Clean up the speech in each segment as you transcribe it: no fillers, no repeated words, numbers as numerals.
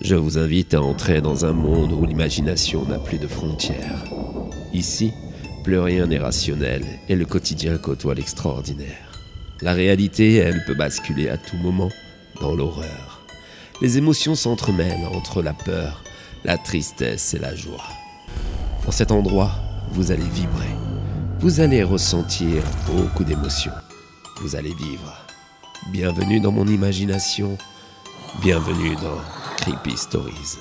Je vous invite à entrer dans un monde où l'imagination n'a plus de frontières. Ici, plus rien n'est rationnel et le quotidien côtoie l'extraordinaire. La réalité, elle, peut basculer à tout moment dans l'horreur. Les émotions s'entremêlent entre la peur, la tristesse et la joie. Dans cet endroit, vous allez vibrer. Vous allez ressentir beaucoup d'émotions. Vous allez vivre. Bienvenue dans mon imagination. Bienvenue dans Creepy Stories.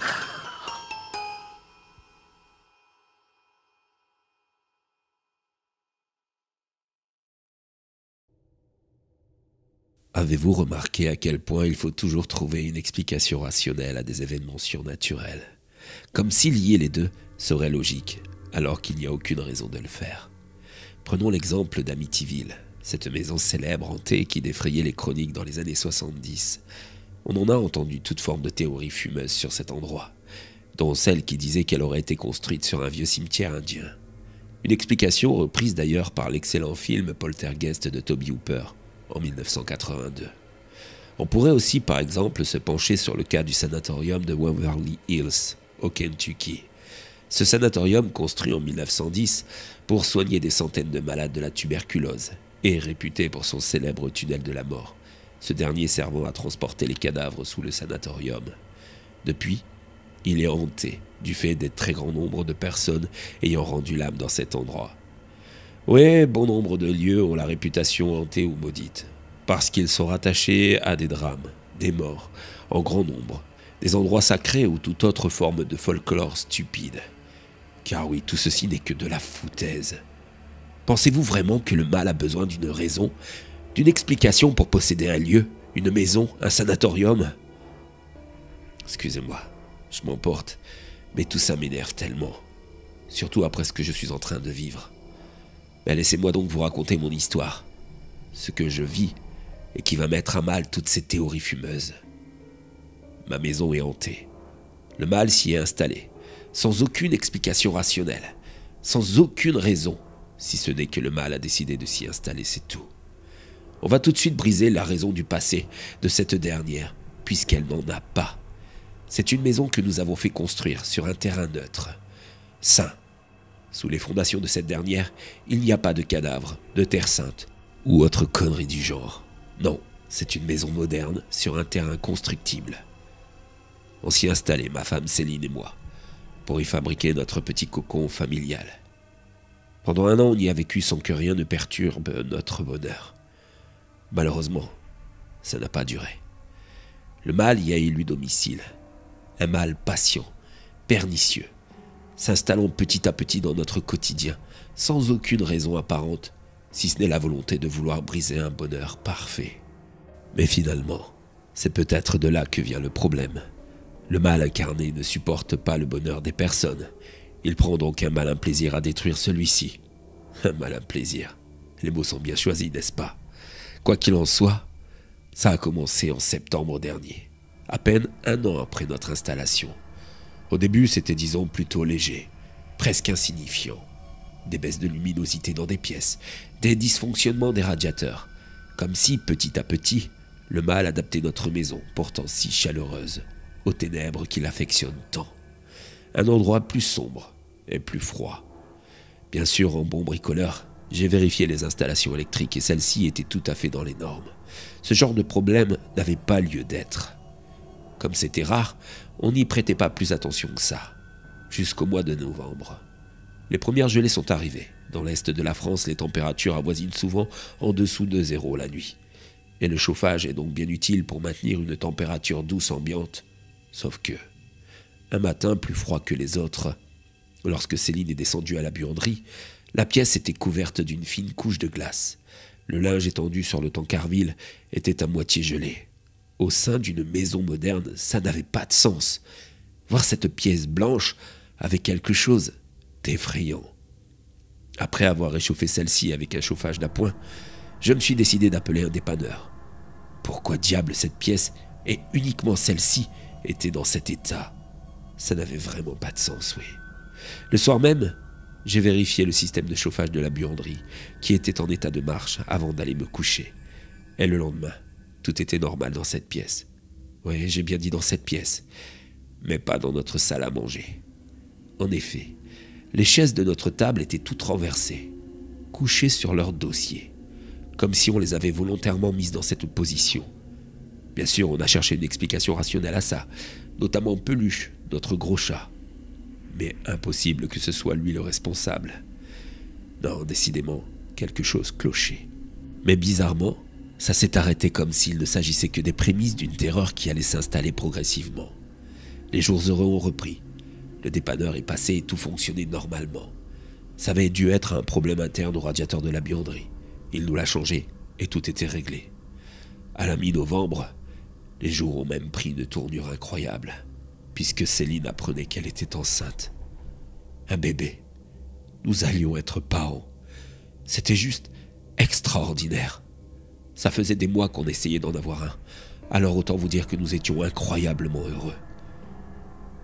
Avez-vous remarqué à quel point il faut toujours trouver une explication rationnelle à des événements surnaturels? Comme si lier les deux serait logique, alors qu'il n'y a aucune raison de le faire. Prenons l'exemple d'Amityville, cette maison célèbre hantée qui défrayait les chroniques dans les années 70. On en a entendu toute forme de théories fumeuses sur cet endroit, dont celle qui disait qu'elle aurait été construite sur un vieux cimetière indien. Une explication reprise d'ailleurs par l'excellent film Poltergeist de Toby Hooper en 1982. On pourrait aussi par exemple se pencher sur le cas du sanatorium de Waverly Hills, au Kentucky. Ce sanatorium, construit en 1910 pour soigner des centaines de malades de la tuberculose, est réputé pour son célèbre tunnel de la mort, ce dernier servant à transporter les cadavres sous le sanatorium. Depuis, il est hanté du fait des très grand nombre de personnes ayant rendu l'âme dans cet endroit. Oui, bon nombre de lieux ont la réputation hantée ou maudite, parce qu'ils sont rattachés à des drames, des morts, en grand nombre, des endroits sacrés ou toute autre forme de folklore stupide. Car oui, tout ceci n'est que de la foutaise. Pensez-vous vraiment que le mal a besoin d'une raison, d'une explication pour posséder un lieu, une maison, un sanatorium? Excusez-moi, je m'emporte, mais tout ça m'énerve tellement, surtout après ce que je suis en train de vivre. Mais laissez-moi donc vous raconter mon histoire, ce que je vis et qui va mettre à mal toutes ces théories fumeuses. Ma maison est hantée. Le mal s'y est installé, sans aucune explication rationnelle, sans aucune raison, si ce n'est que le mal a décidé de s'y installer, c'est tout. On va tout de suite briser la raison du passé de cette dernière, puisqu'elle n'en a pas. C'est une maison que nous avons fait construire sur un terrain neutre, sain. Sous les fondations de cette dernière, il n'y a pas de cadavres, de terre sainte ou autre connerie du genre. Non, c'est une maison moderne sur un terrain constructible. On s'y installait, ma femme Céline et moi, pour y fabriquer notre petit cocon familial. Pendant un an, on y a vécu sans que rien ne perturbe notre bonheur. Malheureusement, ça n'a pas duré. Le mal y a élu domicile. Un mal patient, pernicieux, s'installant petit à petit dans notre quotidien, sans aucune raison apparente, si ce n'est la volonté de vouloir briser un bonheur parfait. Mais finalement, c'est peut-être de là que vient le problème. Le mal incarné ne supporte pas le bonheur des personnes. Il prend donc un malin plaisir à détruire celui-ci. Un malin plaisir. Les mots sont bien choisis, n'est-ce pas? Quoi qu'il en soit, ça a commencé en septembre dernier, à peine un an après notre installation. Au début, c'était disons plutôt léger, presque insignifiant. Des baisses de luminosité dans des pièces, des dysfonctionnements des radiateurs, comme si petit à petit, le mal adaptait notre maison, pourtant si chaleureuse, aux ténèbres qu'il affectionne tant. Un endroit plus sombre et plus froid. Bien sûr, en bon bricoleur, j'ai vérifié les installations électriques et celles-ci étaient tout à fait dans les normes. Ce genre de problème n'avait pas lieu d'être. Comme c'était rare, on n'y prêtait pas plus attention que ça, jusqu'au mois de novembre. Les premières gelées sont arrivées. Dans l'est de la France, les températures avoisinent souvent en dessous de 0 la nuit. Et le chauffage est donc bien utile pour maintenir une température douce ambiante. Sauf que, un matin plus froid que les autres, lorsque Céline est descendue à la buanderie, la pièce était couverte d'une fine couche de glace. Le linge étendu sur le tancarville était à moitié gelé. Au sein d'une maison moderne, ça n'avait pas de sens. Voir cette pièce blanche avait quelque chose d'effrayant. Après avoir réchauffé celle-ci avec un chauffage d'appoint, je me suis décidé d'appeler un dépanneur. Pourquoi diable cette pièce, et uniquement celle-ci, était dans cet état? Ça n'avait vraiment pas de sens, oui. Le soir même, j'ai vérifié le système de chauffage de la buanderie, qui était en état de marche avant d'aller me coucher. Et le lendemain, tout était normal dans cette pièce. Oui, j'ai bien dit dans cette pièce. mais pas dans notre salle à manger. En effet, les chaises de notre table étaient toutes renversées, couchées sur leur dossier, comme si on les avait volontairement mises dans cette position. Bien sûr, on a cherché une explication rationnelle à ça, notamment Peluche, notre gros chat. Mais impossible que ce soit lui le responsable. Non, décidément, quelque chose clochait. Mais bizarrement, ça s'est arrêté comme s'il ne s'agissait que des prémices d'une terreur qui allait s'installer progressivement. Les jours heureux ont repris. Le dépanneur est passé et tout fonctionnait normalement. Ça avait dû être un problème interne au radiateur de la buanderie. Il nous l'a changé et tout était réglé. À la mi-novembre, les jours ont même pris une tournure incroyable, puisque Céline apprenait qu'elle était enceinte. Un bébé. Nous allions être parents. C'était juste extraordinaire. Ça faisait des mois qu'on essayait d'en avoir un, alors autant vous dire que nous étions incroyablement heureux.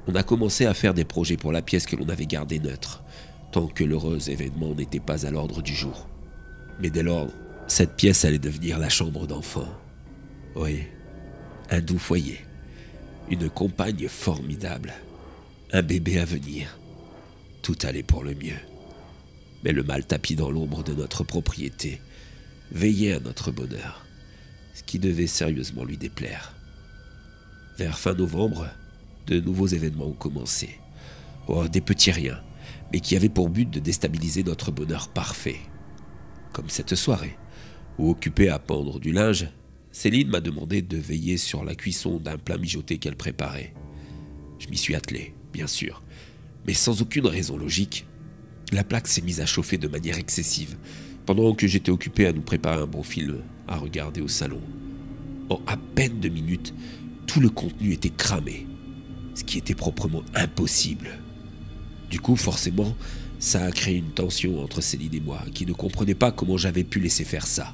On a commencé à faire des projets pour la pièce que l'on avait gardée neutre, tant que l'heureux événement n'était pas à l'ordre du jour. Mais dès lors, cette pièce allait devenir la chambre d'enfant. Oui, un doux foyer, une compagne formidable, un bébé à venir. Tout allait pour le mieux. Mais le mal tapi dans l'ombre de notre propriété veillait à notre bonheur, ce qui devait sérieusement lui déplaire. Vers fin novembre, de nouveaux événements ont commencé. Oh, des petits riens, mais qui avaient pour but de déstabiliser notre bonheur parfait. Comme cette soirée, où occupée à pendre du linge, Céline m'a demandé de veiller sur la cuisson d'un plat mijoté qu'elle préparait. Je m'y suis attelé, bien sûr, mais sans aucune raison logique. La plaque s'est mise à chauffer de manière excessive, pendant que j'étais occupé à nous préparer un bon film à regarder au salon. En à peine 2 minutes, tout le contenu était cramé, ce qui était proprement impossible. Du coup, forcément, ça a créé une tension entre Céline et moi, qui ne comprenait pas comment j'avais pu laisser faire ça.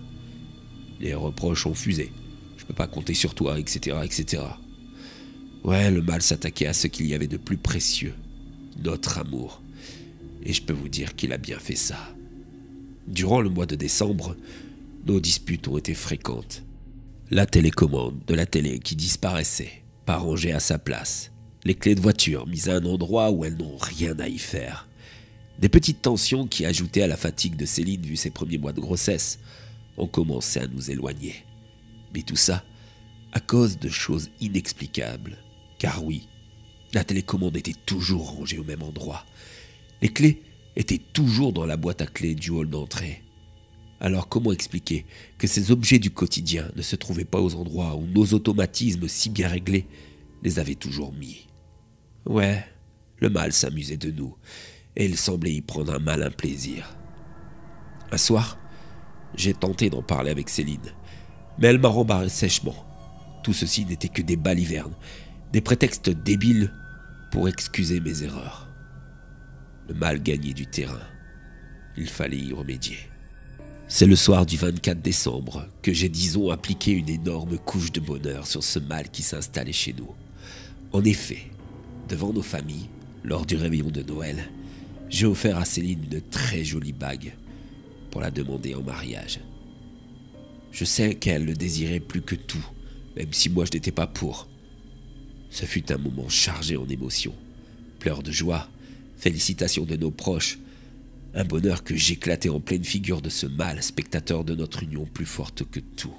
Les reproches ont fusé. Je peux pas compter sur toi, etc., etc. Ouais, le mal s'attaquait à ce qu'il y avait de plus précieux, notre amour. Et je peux vous dire qu'il a bien fait ça. Durant le mois de décembre, nos disputes ont été fréquentes. La télécommande de la télé qui disparaissait, pas rangée à sa place. Les clés de voiture mises à un endroit où elles n'ont rien à y faire. Des petites tensions qui, ajoutées à la fatigue de Céline vu ses premiers mois de grossesse, ont commencé à nous éloigner. Mais tout ça à cause de choses inexplicables. Car oui, la télécommande était toujours rangée au même endroit. Les clés étaient toujours dans la boîte à clés du hall d'entrée. Alors comment expliquer que ces objets du quotidien ne se trouvaient pas aux endroits où nos automatismes si bien réglés les avaient toujours mis? Ouais, le mal s'amusait de nous, et il semblait y prendre un malin plaisir. Un soir, j'ai tenté d'en parler avec Céline, mais elle m'a rembarré sèchement. Tout ceci n'était que des balivernes, des prétextes débiles pour excuser mes erreurs. Le mal gagnait du terrain. Il fallait y remédier. C'est le soir du 24 décembre que j'ai, disons, appliqué une énorme couche de bonheur sur ce mal qui s'installait chez nous. En effet, devant nos familles, lors du réveillon de Noël, j'ai offert à Céline une très jolie bague pour la demander en mariage. Je sais qu'elle le désirait plus que tout, même si moi je n'étais pas pour. Ce fut un moment chargé en émotions, pleurs de joie, félicitations de nos proches, un bonheur que j'éclatais en pleine figure de ce mâle, spectateur de notre union plus forte que tout.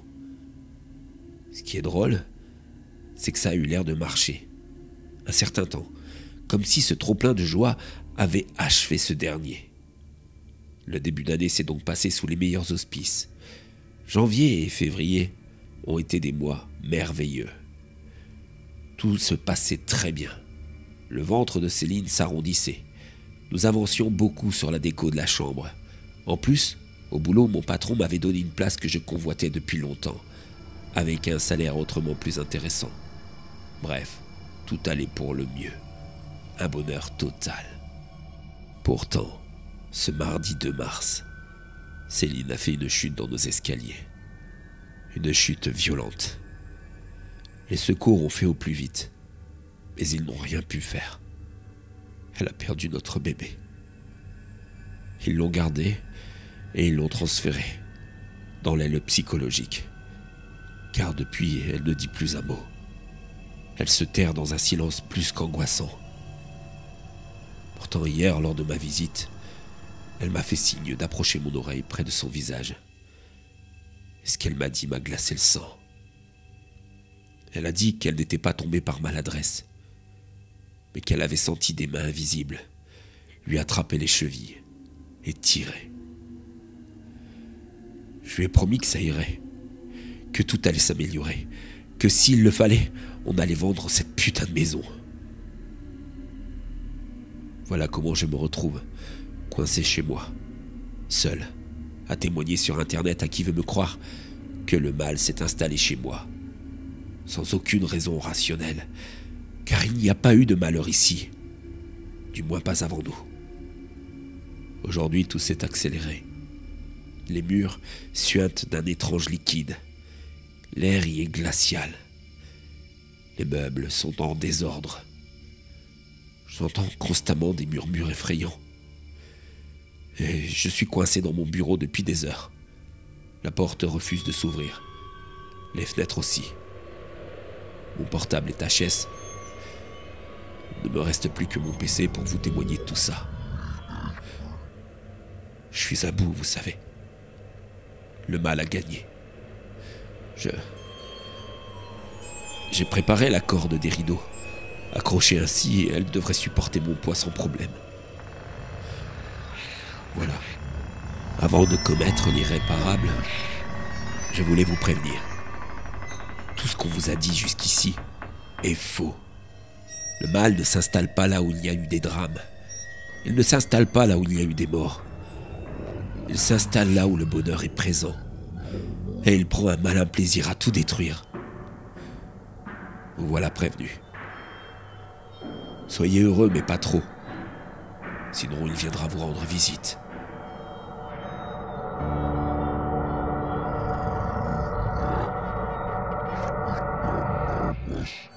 Ce qui est drôle, c'est que ça a eu l'air de marcher. Un certain temps, comme si ce trop-plein de joie avait achevé ce dernier. Le début d'année s'est donc passé sous les meilleurs auspices. Janvier et février ont été des mois merveilleux. Tout se passait très bien. Le ventre de Céline s'arrondissait. Nous avancions beaucoup sur la déco de la chambre. En plus, au boulot, mon patron m'avait donné une place que je convoitais depuis longtemps, avec un salaire autrement plus intéressant. Bref, tout allait pour le mieux. Un bonheur total. Pourtant, ce mardi 2 mars, Céline a fait une chute dans nos escaliers. Une chute violente. Les secours ont fait au plus vite, mais ils n'ont rien pu faire. Elle a perdu notre bébé. Ils l'ont gardé et ils l'ont transféré dans l'aile psychologique, car depuis, elle ne dit plus un mot. Elle se terre dans un silence plus qu'angoissant. Pourtant hier, lors de ma visite, elle m'a fait signe d'approcher mon oreille près de son visage. Et ce qu'elle m'a dit m'a glacé le sang. Elle a dit qu'elle n'était pas tombée par maladresse, mais qu'elle avait senti des mains invisibles lui attraper les chevilles et tirer. Je lui ai promis que ça irait, que tout allait s'améliorer, que s'il le fallait, on allait vendre cette putain de maison. Voilà comment je me retrouve, coincé chez moi, seul, à témoigner sur Internet à qui veut me croire que le mal s'est installé chez moi, sans aucune raison rationnelle, car il n'y a pas eu de malheur ici, du moins pas avant nous. Aujourd'hui, tout s'est accéléré. Les murs suintent d'un étrange liquide. L'air y est glacial. Les meubles sont en désordre. J'entends constamment des murmures effrayants. Et je suis coincé dans mon bureau depuis des heures. La porte refuse de s'ouvrir. Les fenêtres aussi. Mon portable est HS. Il ne me reste plus que mon PC pour vous témoigner de tout ça. Je suis à bout, vous savez. Le mal a gagné. J'ai préparé la corde des rideaux. Accrochée ainsi, elle devrait supporter mon poids sans problème. Voilà. Avant de commettre l'irréparable, je voulais vous prévenir. Tout ce qu'on vous a dit jusqu'ici est faux. Le mal ne s'installe pas là où il y a eu des drames. Il ne s'installe pas là où il y a eu des morts. Il s'installe là où le bonheur est présent. Et il prend un malin plaisir à tout détruire. Vous voilà prévenu. Soyez heureux, mais pas trop. Sinon, il viendra vous rendre visite. Yes.